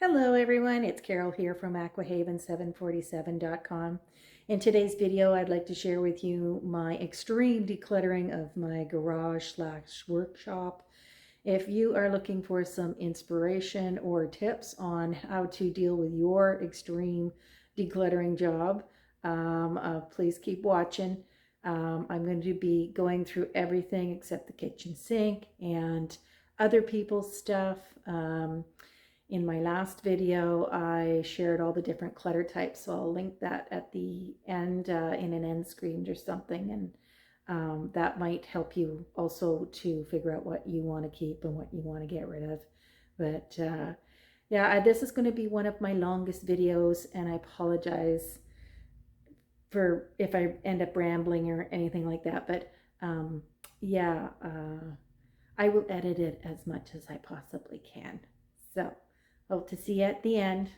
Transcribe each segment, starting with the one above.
Hello everyone, it's Carol here from aquahaven747.com. In today's video, I'd like to share with you my extreme decluttering of my garage/workshop. If you are looking for some inspiration or tips on how to deal with your extreme decluttering job, please keep watching. I'm going to be going through everything except the kitchen sink and other people's stuff. In my last video, I shared all the different clutter types, so I'll link that at the end in an end screen or something, and that might help you also to figure out what you want to keep and what you want to get rid of. But yeah, this is going to be one of my longest videos, and I apologize for if I end up rambling or anything like that. But yeah, I will edit it as much as I possibly can. So hope to see you at the end.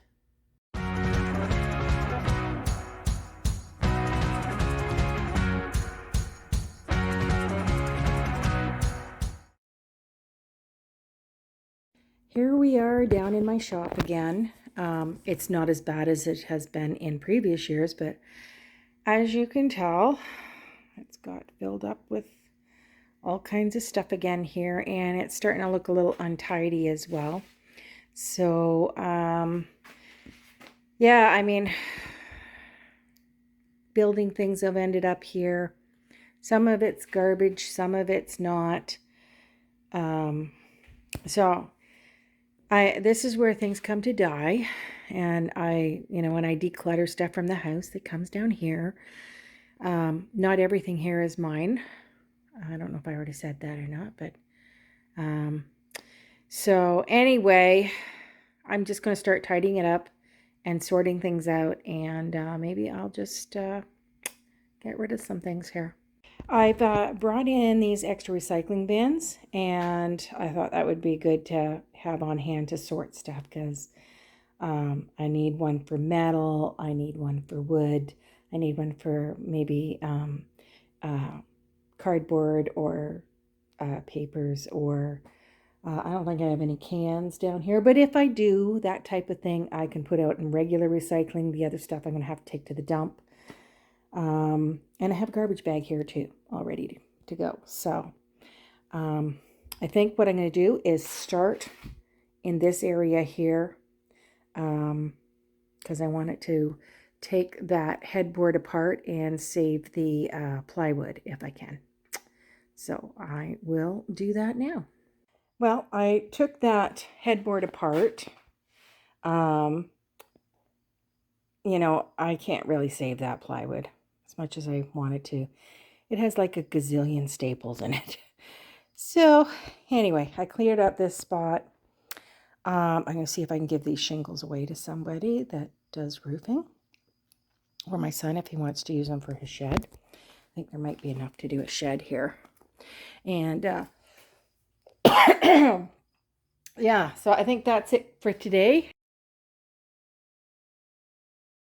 Here we are down in my shop again. It's not as bad as it has been in previous years, but as you can tell, it's got filled up with all kinds of stuff again here, and it's starting to look a little untidy as well. So, yeah, I mean, building things have ended up here. Some of it's garbage, some of it's not. So this is where things come to die. And when I declutter stuff from the house, it comes down here. Not everything here is mine. I don't know if I already said that or not, but so anyway, I'm just going to start tidying it up and sorting things out, and maybe I'll just get rid of some things here. I've brought in these extra recycling bins, and I thought that would be good to have on hand to sort stuff, because I need one for metal, I need one for wood, I need one for maybe cardboard or papers, or I don't think I have any cans down here, but if I do, that type of thing I can put out in regular recycling. The other stuff I'm going to have to take to the dump. And I have a garbage bag here too, all ready to go. So I think what I'm going to do is start in this area here, because I want it to take that headboard apart and save the plywood if I can. So I will do that now. Well, I took that headboard apart. I can't really save that plywood as much as I wanted to. It has like a gazillion staples in it. So anyway, I cleared up this spot. I'm going to see if I can give these shingles away to somebody that does roofing, or my son if he wants to use them for his shed. I think there might be enough to do a shed here. And yeah, so I think that's it for today.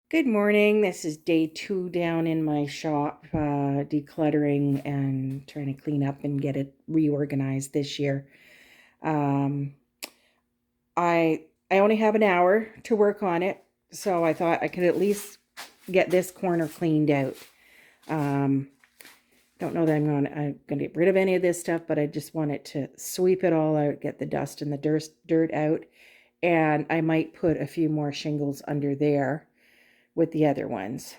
Good morning. This is day 2 down in my shop, decluttering and trying to clean up and get it reorganized this year. I only have an hour to work on it, so I thought I could at least get this corner cleaned out. Don't know that I'm gonna get rid of any of this stuff, but I just wanted to sweep it all out, get the dust and the dirt out, and I might put a few more shingles under there with the other ones.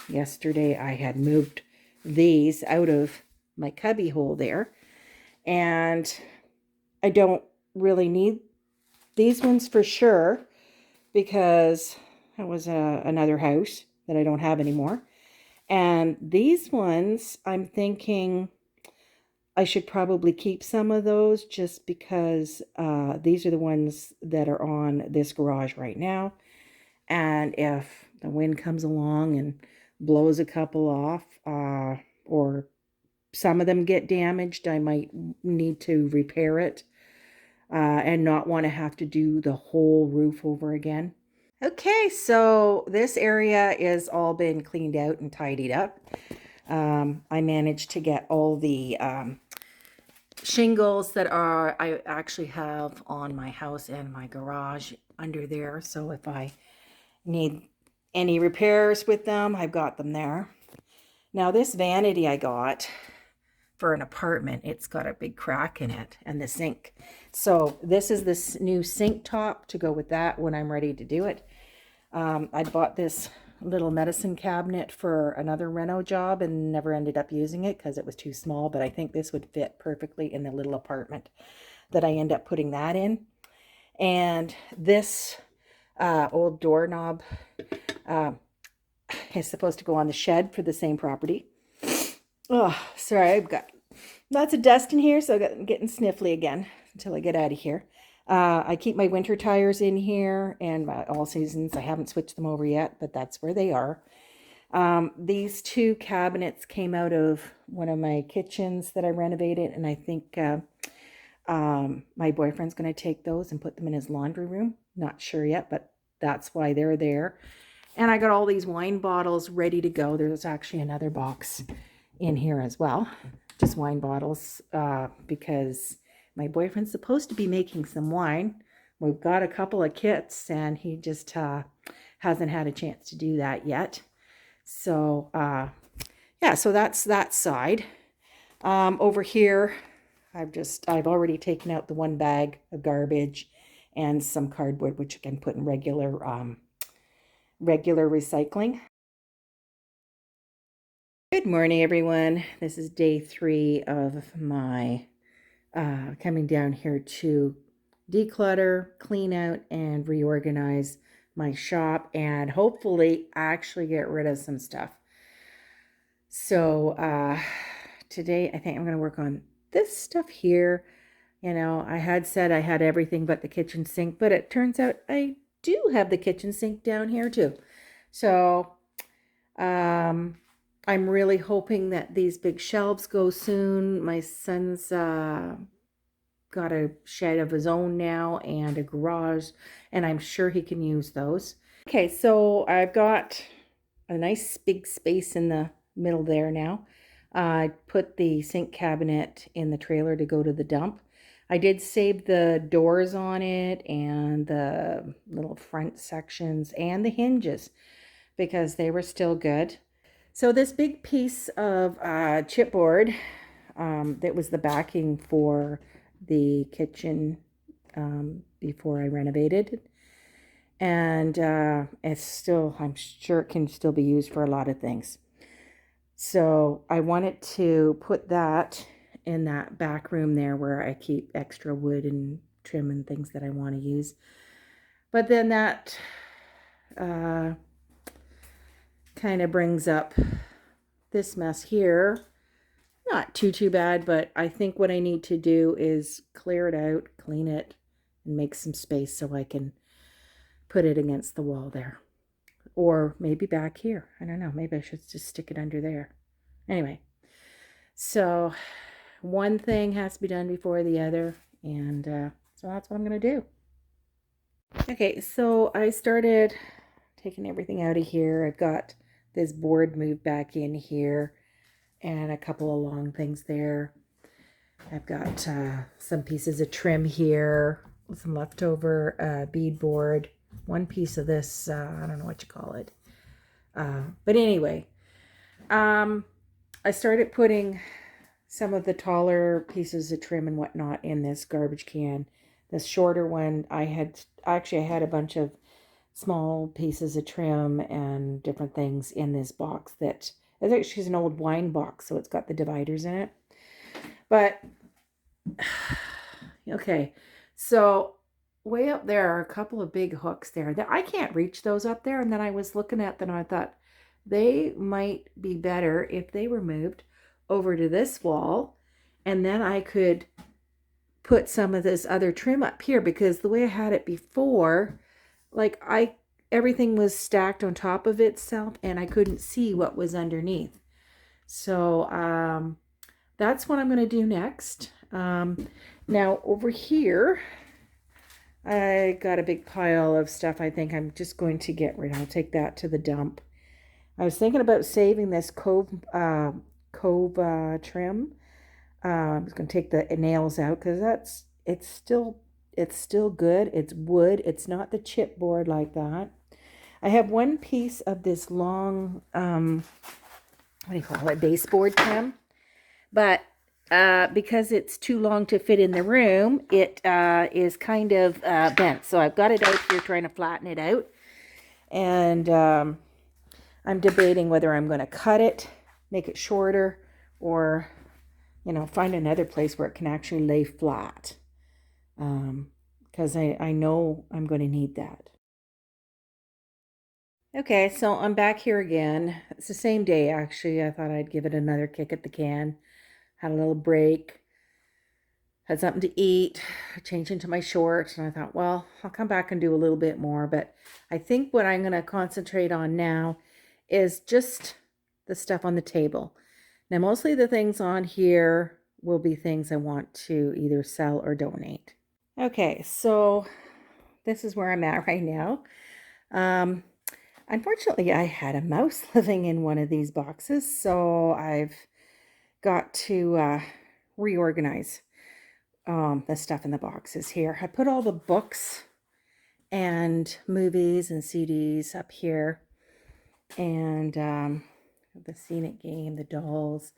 Yesterday I had moved these out of my cubby hole there, and I don't really need these ones for sure, because that was another house that I don't have anymore. And these ones, I'm thinking I should probably keep some of those, just because these are the ones that are on this garage right now. And if the wind comes along and blows a couple off, or some of them get damaged, I might need to repair it and not want to have to do the whole roof over again. Okay, so this area is all been cleaned out and tidied up. I managed to get all the shingles that I actually have on my house and my garage under there. So if I need any repairs with them, I've got them there. Now this vanity I got for an apartment, it's got a big crack in it, and the sink. So this is this new sink top to go with that when I'm ready to do it. I bought this little medicine cabinet for another reno job and never ended up using it because it was too small, but I think this would fit perfectly in the little apartment that I end up putting that in. And this old doorknob is supposed to go on the shed for the same property. Oh, sorry, I've got lots of dust in here, so I'm getting sniffly again until I get out of here. I keep my winter tires in here and my all seasons. I haven't switched them over yet, but that's where they are. These two cabinets came out of one of my kitchens that I renovated, and I think my boyfriend's going to take those and put them in his laundry room. Not sure yet, but that's why they're there. And I got all these wine bottles ready to go. There's actually another box in here as well, just wine bottles, because my boyfriend's supposed to be making some wine. We've got a couple of kits and he just hasn't had a chance to do that yet. So yeah, so that's that side. Over here, I've already taken out the one bag of garbage and some cardboard, which I can put in regular recycling. Good morning, everyone. This is day 3 of my coming down here to declutter, clean out, and reorganize my shop, and hopefully actually get rid of some stuff. So today I think I'm going to work on this stuff here. You know, I had said I had everything but the kitchen sink, but it turns out I do have the kitchen sink down here too. So I'm really hoping that these big shelves go soon. My son's got a shed of his own now and a garage, and I'm sure he can use those. Okay, so I've got a nice big space in the middle there now. I put the sink cabinet in the trailer to go to the dump. I did save the doors on it and the little front sections and the hinges because they were still good. So this big piece of chipboard that was the backing for the kitchen before I renovated, and it's still, I'm sure it can still be used for a lot of things. So I wanted to put that in that back room there where I keep extra wood and trim and things that I want to use. But then that kind of brings up this mess here. Not too bad, but I think what I need to do is clear it out, clean it, and make some space so I can put it against the wall there. Or maybe back here. I don't know. Maybe I should just stick it under there. Anyway, so one thing has to be done before the other, and so that's what I'm going to do. Okay, so I started taking everything out of here. I've got this board moved back in here and a couple of long things there. I've got some pieces of trim here, some leftover beadboard, one piece of this, I don't know what you call it. But anyway, I started putting some of the taller pieces of trim and whatnot in this garbage can. This shorter one, I had a bunch of small pieces of trim and different things in this box that is actually an old wine box, so it's got the dividers in it. But okay, so way up there are a couple of big hooks there that I can't reach those up there, and then I was looking at them and I thought they might be better if they were moved over to this wall, and then I could put some of this other trim up here, because the way I had it before, like everything was stacked on top of itself and I couldn't see what was underneath. So that's what I'm going to do next. Now over here, I got a big pile of stuff I think I'm just going to get rid of. I'll take that to the dump. I was thinking about saving this cove trim. I'm just going to take the nails out because it's still good. It's wood. It's not the chipboard like that. I have one piece of this long, what do you call it, baseboard trim. But because it's too long to fit in the room, it is kind of bent. So I've got it out here trying to flatten it out. And I'm debating whether I'm going to cut it, make it shorter, or, find another place where it can actually lay flat. Because I know I'm going to need that. Okay, so I'm back here again. It's the same day, actually. I thought I'd give it another kick at the can. Had a little break. Had something to eat. Changed into my shorts. And I thought, well, I'll come back and do a little bit more. But I think what I'm going to concentrate on now is just the stuff on the table. Now, mostly the things on here will be things I want to either sell or donate. Okay, so this is where I'm at right now. Unfortunately, I had a mouse living in one of these boxes, so I've got to reorganize the stuff in the boxes here. I put all the books and movies and CDs up here, and the Scenic Game, the dolls,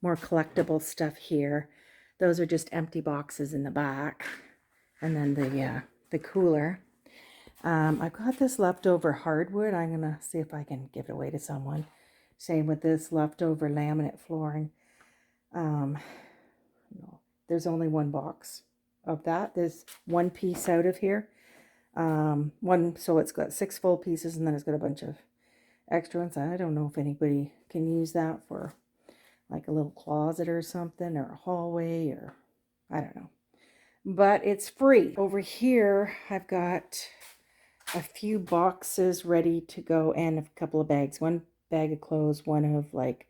more collectible stuff here. Those are just empty boxes in the back, and then the cooler. I've got this leftover hardwood. I'm going to see if I can give it away to someone. Same with this leftover laminate flooring. No, there's only one box of that. There's one piece out of here. So it's got 6 full pieces, and then it's got a bunch of extra ones. I don't know if anybody can use that for like a little closet or something, or a hallway, or I don't know. But it's free. Over here, I've got a few boxes ready to go and a couple of bags. One bag of clothes, one of like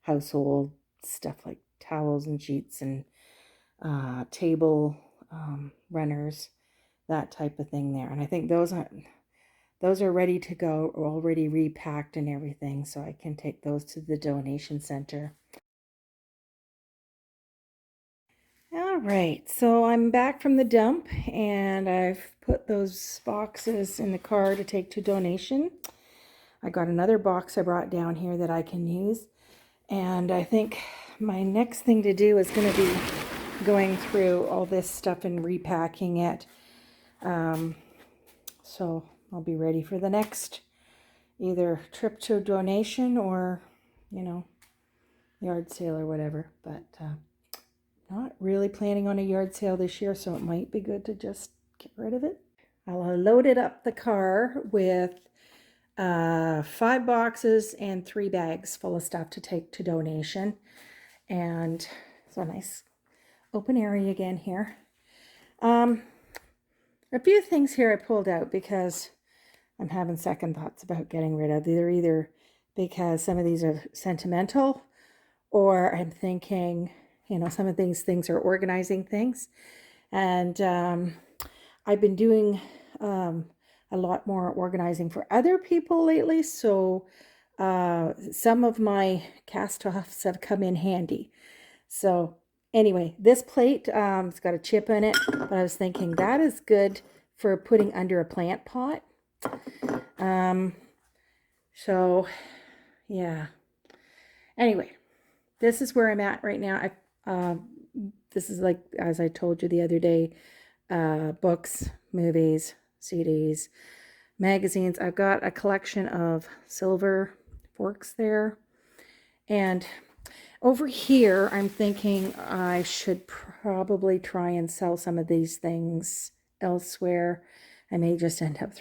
household stuff like towels and sheets and table runners, that type of thing there. And I think those are ready to go, already repacked and everything, so I can take those to the donation center. All right, so I'm back from the dump, and I've put those boxes in the car to take to donation. I got another box I brought down here that I can use, and I think my next thing to do is going to be going through all this stuff and repacking it. So I'll be ready for the next either trip to donation or, yard sale or whatever, but not really planning on a yard sale this year, so it might be good to just get rid of it. I'll load it up the car with 5 boxes and 3 bags full of stuff to take to donation. And it's a nice open area again here. A few things here I pulled out because I'm having second thoughts about getting rid of. They're either because some of these are sentimental, or I'm thinking, some of these things are organizing things. And I've been doing a lot more organizing for other people lately, so some of my cast-offs have come in handy. So anyway, this plate, it's got a chip in it, but I was thinking that is good for putting under a plant pot. So yeah. Anyway, this is where I'm at right now. This is like, as I told you the other day, books, movies, CDs, magazines. I've got a collection of silver forks there. And over here, I'm thinking I should probably try and sell some of these things elsewhere. I may just end up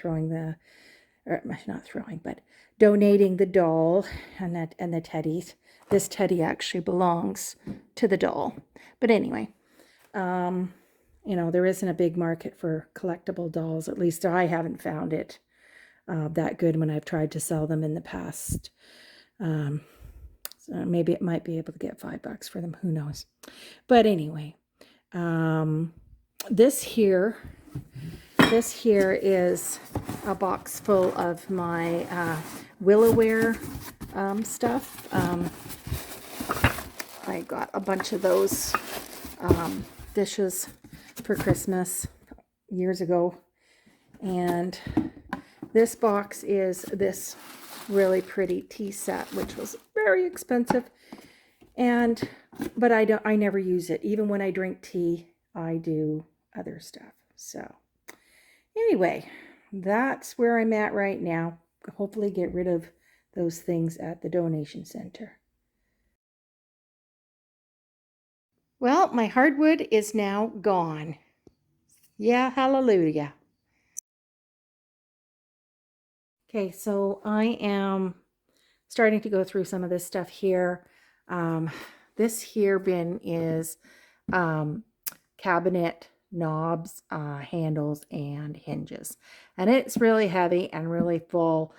donating the doll and the teddies. This teddy actually belongs to the doll. But anyway, there isn't a big market for collectible dolls. At least I haven't found it that good when I've tried to sell them in the past. So maybe it might be able to get $5 for them. Who knows? But anyway, this here is a box full of my Willowware stuff. I got a bunch of those dishes for Christmas years ago. And this box is this really pretty tea set, which was very expensive. But I never use it. Even when I drink tea, I do other stuff. So anyway, that's where I'm at right now. Hopefully get rid of those things at the donation center. Well, my hardwood is now gone. Yeah, hallelujah. Okay, so I am starting to go through some of this stuff here. This here bin is cabinet knobs, handles, and hinges. And it's really heavy and really full.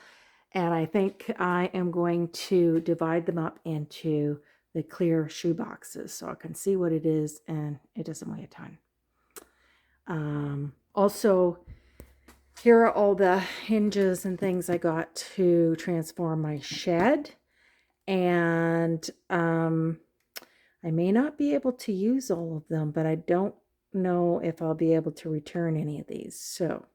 And I think I am going to divide them up into the clear shoe boxes so I can see what it is, and it doesn't weigh a ton. Also, here are all the hinges and things I got to transform my shed. And I may not be able to use all of them, but I don't know if I'll be able to return any of these. So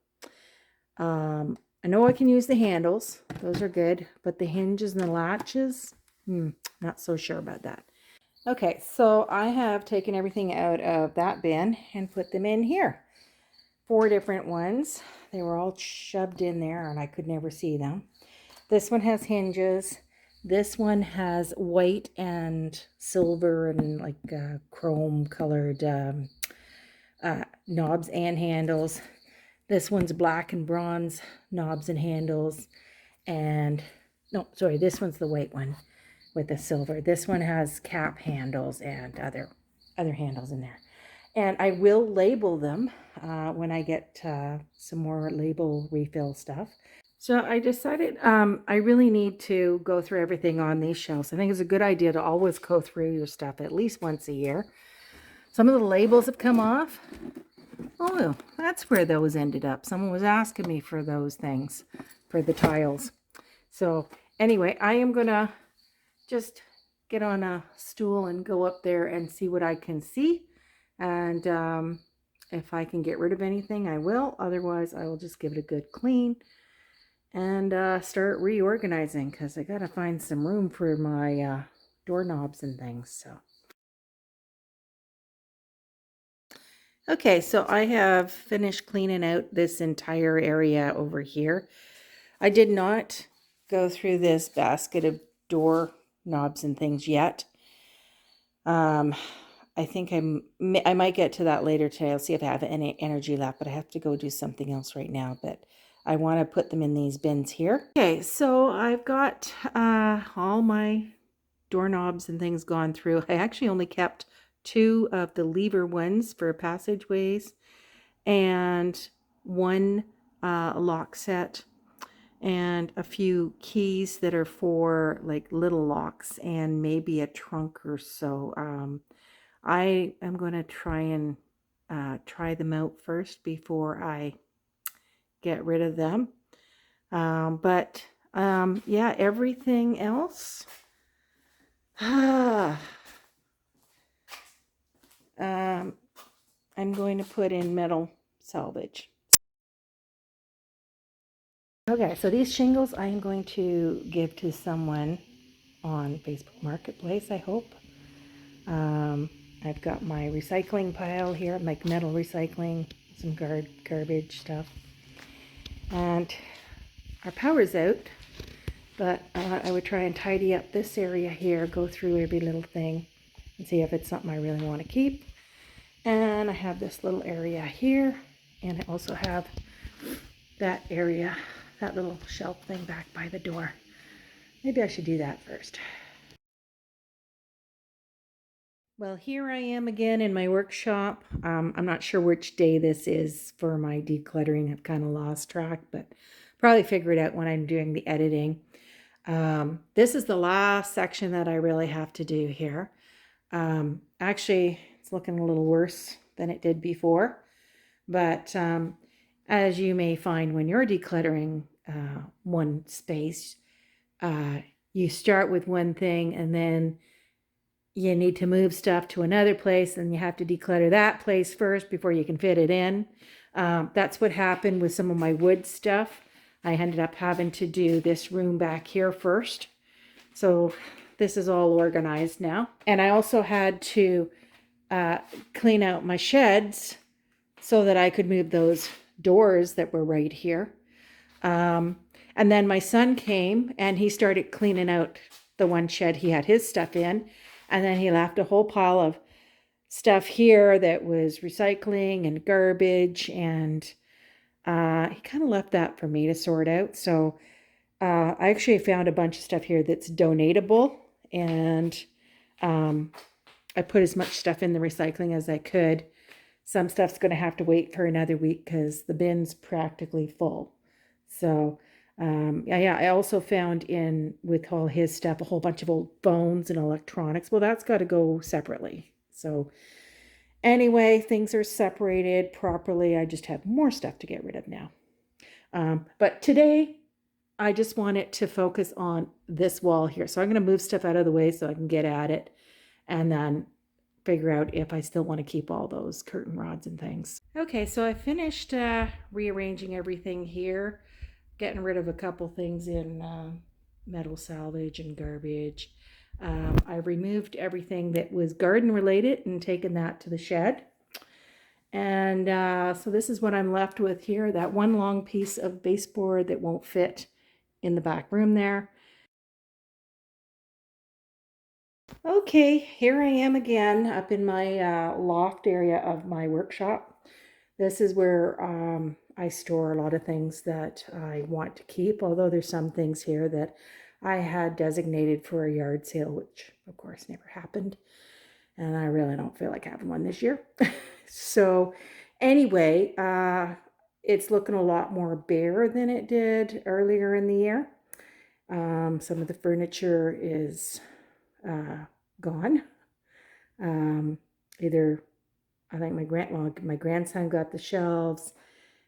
I know I can use the handles. Those are good. But the hinges and the latches, not so sure about that. Okay, so I have taken everything out of that bin and put them in here. 4 different ones. They were all shoved in there and I could never see them. This one has hinges. This one has white and silver and like chrome colored knobs and handles. This one's black and bronze knobs and handles. And no, sorry, this one's the white one with the silver. This one has cap handles and other handles in there. And I will label them when I get some more label refill stuff. So I decided I really need to go through everything on these shelves. I think it's a good idea to always go through your stuff at least once a year. Some of the labels have come off. Oh, that's where those ended up. Someone was asking me for those things, for the tiles. So anyway, I am going to just get on a stool and go up there and see what I can see. And if I can get rid of anything, I will. Otherwise, I will just give it a good clean and start reorganizing, because I got to find some room for my doorknobs and things. So okay, so I have finished cleaning out this entire area over here. I did not go through this basket of door knobs and things yet. I think I might get to that later today. I'll see if I have any energy left, but I have to go do something else right now. But I want to put them in these bins here. Okay, so I've got all my doorknobs and things gone through. I actually only kept 2 of the lever ones for passageways and 1 lock set and a few keys that are for like little locks and maybe a trunk or so. I am going to try and try them out first before I get rid of them. Yeah, everything else. I'm going to put in metal salvage. Okay, so these shingles I am going to give to someone on Facebook Marketplace, I hope. I've got my recycling pile here, like metal recycling, some garbage stuff. And our power's out, but I would try and tidy up this area here, go through every little thing and see if it's something I really want to keep. And I have this little area here, and I also have that area, that little shelf thing back by the door. Maybe I should do that first. Well, here I am again in my workshop. I'm not sure which day this is for my decluttering. I've kind of lost track, but probably figure it out when I'm doing the editing. This is the last section that I really have to do here. Actually, it's looking a little worse than it did before. But as you may find when you're decluttering one space, you start with one thing and then you need to move stuff to another place, and you have to declutter that place first before you can fit it in. That's what happened with some of my wood stuff. I ended up having to do this room back here first. So this is all organized now. And I also had to clean out my sheds so that I could move those doors that were right here. And then my son came and he started cleaning out the one shed he had his stuff in. And then he left a whole pile of stuff here that was recycling and garbage. And he kind of left that for me to sort out. So I actually found a bunch of stuff here that's donatable. And I put as much stuff in the recycling as I could. Some stuff's going to have to wait for another week because the bin's practically full. So, yeah, I also found in with all his stuff a whole bunch of old phones and electronics. Well, that's got to go separately. So, anyway, things are separated properly. I just have more stuff to get rid of now. But today, I just want it to focus on this wall here. So I'm going to move stuff out of the way so I can get at it and then figure out if I still want to keep all those curtain rods and things. Okay, so I finished rearranging everything here, getting rid of a couple things in metal salvage and garbage. I removed everything that was garden related and taken that to the shed. And so this is what I'm left with here, that one long piece of baseboard that won't fit in the back room there. Okay, here I am again up in my loft area of my workshop. This is where I store a lot of things that I want to keep, although there's some things here that I had designated for a yard sale, which of course never happened. And I really don't feel like having one this year. So anyway, it's looking a lot more bare than it did earlier in the year. Some of the furniture is gone. Either I think my grandson got the shelves,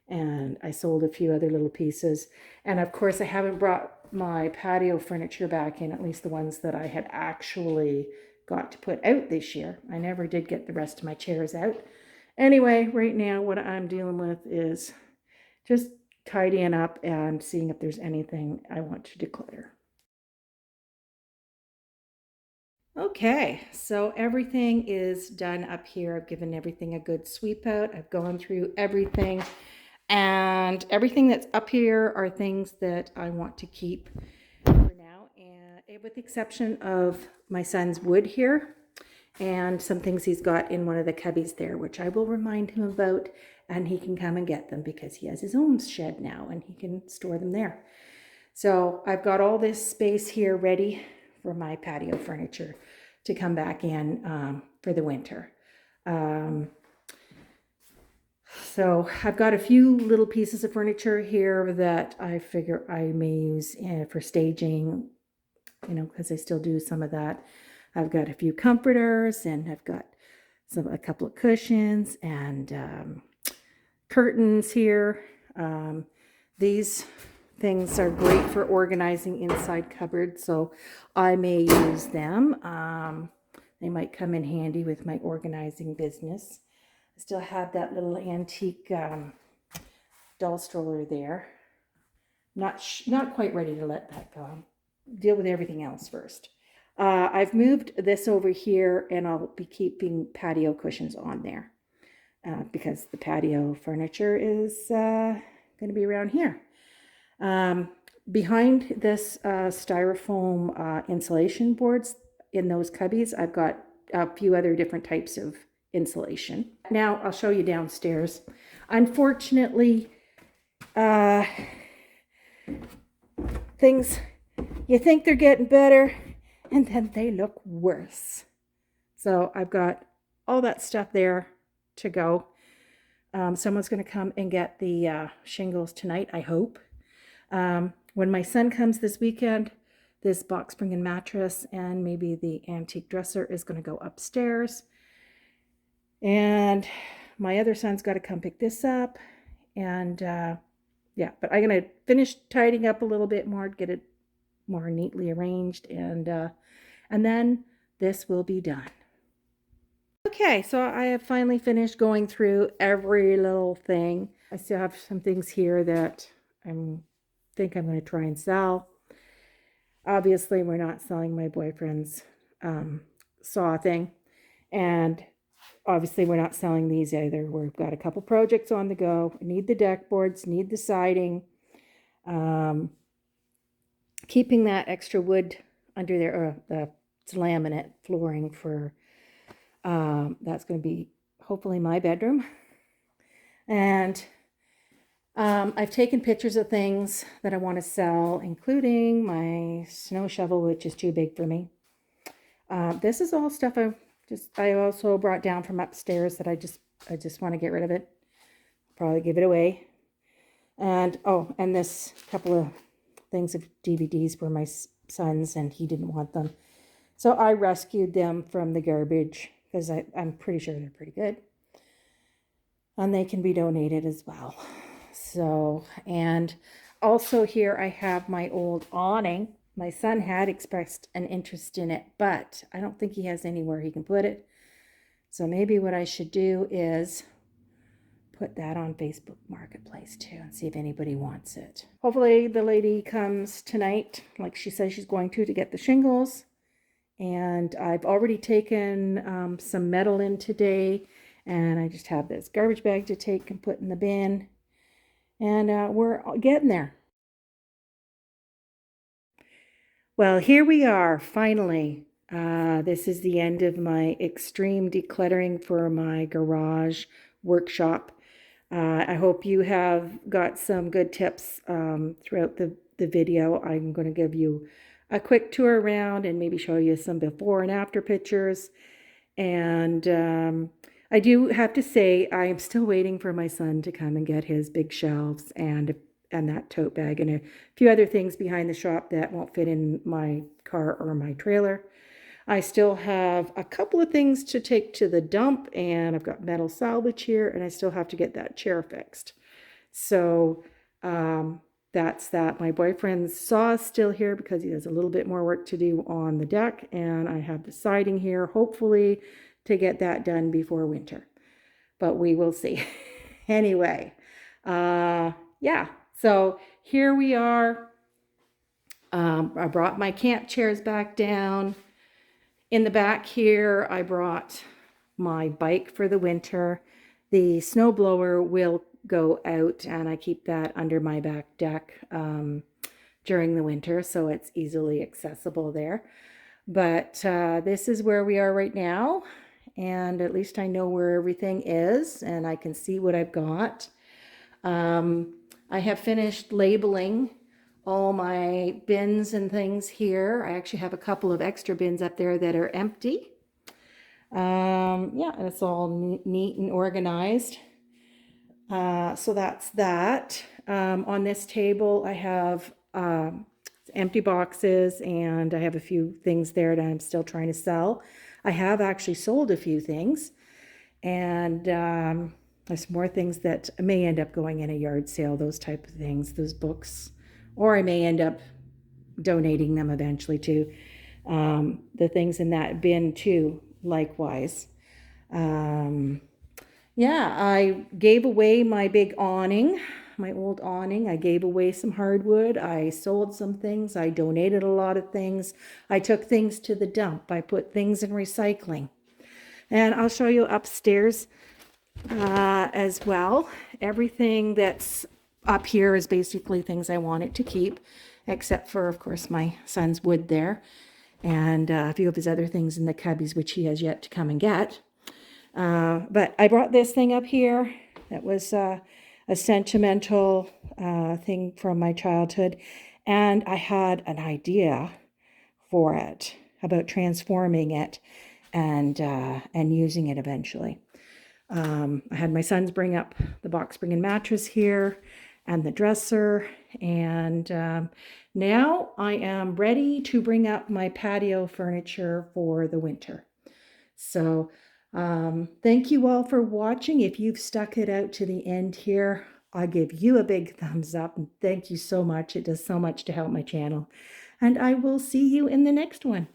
and I sold a few other little pieces. And of course, I haven't brought my patio furniture back in, at least the ones that I had actually got to put out this year. I never did get the rest of my chairs out. Anyway, right now what I'm dealing with is just tidying up and seeing if there's anything I want to declutter. Okay, so everything is done up here. I've given everything a good sweep out. I've gone through everything, and everything that's up here are things that I want to keep for now, and with the exception of my son's wood here and some things he's got in one of the cubbies there, which I will remind him about, and he can come and get them because he has his own shed now and he can store them there. So I've got all this space here ready for my patio furniture to come back in for the winter. So I've got a few little pieces of furniture here that I figure I may use for staging, because I still do some of that. I've got a few comforters, and I've got a couple of cushions and curtains here. These things are great for organizing inside cupboards, so I may use them. They might come in handy with my organizing business. I still have that little antique doll stroller there. Not quite ready to let that go. Deal with everything else first. I've moved this over here, and I'll be keeping patio cushions on there because the patio furniture is going to be around here. Behind this styrofoam insulation boards in those cubbies, I've got a few other different types of insulation. Now I'll show you downstairs. Unfortunately, things, you think they're getting better, and then they look worse. So I've got all that stuff there to go. Someone's going to come and get the shingles tonight, I hope. When my son comes this weekend, this box spring and mattress and maybe the antique dresser is going to go upstairs. And my other son's got to come pick this up. And yeah, but I'm going to finish tidying up a little bit more, get it more neatly arranged. And then this will be done. Okay, so I have finally finished going through every little thing. I still have some things here that I think I'm going to try and sell. Obviously, we're not selling my boyfriend's saw thing. And obviously, we're not selling these either. We've got a couple projects on the go. I need the deck boards, need the siding. Keeping that extra wood under there, or the laminate flooring for, that's going to be hopefully my bedroom. And I've taken pictures of things that I want to sell, including my snow shovel, which is too big for me. This is all stuff I also brought down from upstairs that I just want to get rid of it. Probably give it away. And and this couple of things of DVDs were my son's, and he didn't want them. So I rescued them from the garbage because I'm pretty sure they're pretty good. And they can be donated as well. So, and also here I have my old awning. My son had expressed an interest in it, but I don't think he has anywhere he can put it. So maybe what I should do is put that on Facebook Marketplace too and see if anybody wants it. Hopefully the lady comes tonight, like she says she's going to get the shingles. And I've already taken some metal in today, and I just have this garbage bag to take and put in the bin. And we're getting there. Well, here we are, finally. This is the end of my extreme decluttering for my garage workshop. I hope you have got some good tips throughout the video. I'm going to give you a quick tour around and maybe show you some before and after pictures. And I do have to say, I am still waiting for my son to come and get his big shelves and that tote bag and a few other things behind the shop that won't fit in my car or my trailer. I still have a couple of things to take to the dump, and I've got metal salvage here, and I still have to get that chair fixed. So that's that. My boyfriend's saw is still here because he has a little bit more work to do on the deck, and I have the siding here, hopefully to get that done before winter. But we will see. Anyway, yeah. So here we are. I brought my camp chairs back down. In the back here, I brought my bike for the winter. The snowblower will go out, and I keep that under my back deck during the winter, so it's easily accessible there. But this is where we are right now, and at least I know where everything is, and I can see what I've got. I have finished labeling all my bins and things here. I actually have a couple of extra bins up there that are empty. Yeah, and it's all neat and organized. So that's that. On this table, I have empty boxes, and I have a few things there that I'm still trying to sell. I have actually sold a few things, and there's more things that may end up going in a yard sale, those type of things, those books. Or I may end up donating them eventually to the things in that bin too, likewise. Yeah, I gave away my big awning, my old awning. I gave away some hardwood. I sold some things. I donated a lot of things. I took things to the dump. I put things in recycling. And I'll show you upstairs as well. Everything that's up here is basically things I wanted to keep, except for, of course, my son's wood there, and a few of his other things in the cubbies, which he has yet to come and get. But I brought this thing up here. That was a sentimental thing from my childhood, and I had an idea for it about transforming it and using it eventually. I had my sons bring up the box spring and mattress here and the dresser, and now I am ready to bring up my patio furniture for the winter. So thank you all for watching. If you've stuck it out to the end here, I give you a big thumbs up, and thank you so much. It does so much to help my channel, and I will see you in the next one.